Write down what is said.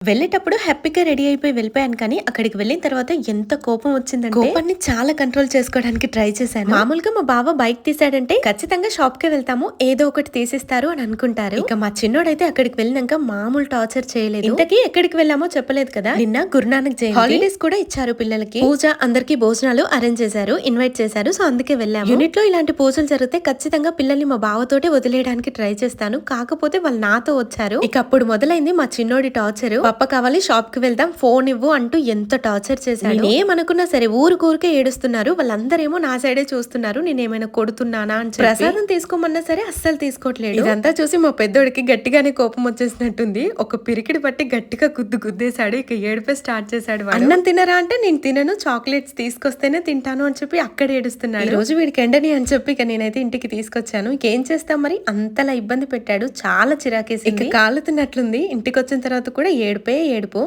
వెళ్ళేటప్పుడు హ్యాపీగా రెడీ అయిపోయి వెళ్ళిపోయాను. కానీ అక్కడికి వెళ్ళిన తర్వాత ఎంత కోపం వచ్చిందంటే కోపాన్ని చాలా కంట్రోల్ చేసుకోవడానికి ట్రై చేశాను. మామూలుగా మా బావ బైక్ తీసాడంటే ఖచ్చితంగా షాప్ కి వెళ్తాము, ఏదో ఒకటి తీసిస్తారు అని అనుకుంటారు. ఇక మా చిన్నోడైతే అక్కడికి వెళ్ళినాక మామూలు టార్చర్ చేయలేదు. ఇంతకీ ఎక్కడికి వెళ్ళామో చెప్పలేదు కదా. నిన్న గురునానక్ జయంతి హాలిడేస్ కూడా ఇచ్చారు పిల్లలకి. పూజ, అందరికి భోజనాలు అరేంజ్ చేశారు, ఇన్వైట్ చేశారు. సో అందుకే వెళ్ళాము. యూనిట్ లో ఇలాంటి పూజలు జరిగితే ఖచ్చితంగా పిల్లల్ని మా బావతోటే వదిలేయడానికి ట్రై చేస్తాను. కాకపోతే వాళ్ళు నాతో వచ్చారు. ఇక అప్పుడు మొదలైంది మా చిన్నోడి టార్చర్. పప్ప కావాలి, షాప్ కి వెళ్దాం, ఫోన్ ఇవ్వు అంటూ ఎంత టార్చర్ చేశాడు. నేనేమనుకున్నా సరే ఊరికే ఏడుస్తున్నారు. వాళ్ళందరేమో నా సైడే చూస్తున్నారు, నేనేమైనా కొడుతున్నానా అని. ప్రసాదం తీసుకోమన్నా సరే అస్సలు తీసుకోవట్లేదు. ఇదంతా చూసి మా పెద్దోడికి గట్టిగానే కోపం వచ్చేసినట్టుంది. ఒక పిరికిడి పట్టి గట్టిగా గుద్దేశాడు. ఇక ఏడిపే స్టార్ట్ చేశాడు. అన్నం తినరా అంటే నేను తినను, చాక్లెట్స్ తీసుకొస్తేనే తింటాను అని చెప్పి అక్కడ ఏడుస్తున్నాడు. ఈ రోజు వీడికి ఎండని అని చెప్పి ఇక నేనైతే ఇంటికి తీసుకొచ్చాను. ఇంకేం చేస్తాం మరి, అంతలా ఇబ్బంది పెట్టాడు, చాలా చిరాకేసి. ఇక కాలుతున్నట్లుంది. ఇంటికి వచ్చిన తర్వాత కూడా ఏడుపే ఏడుపు.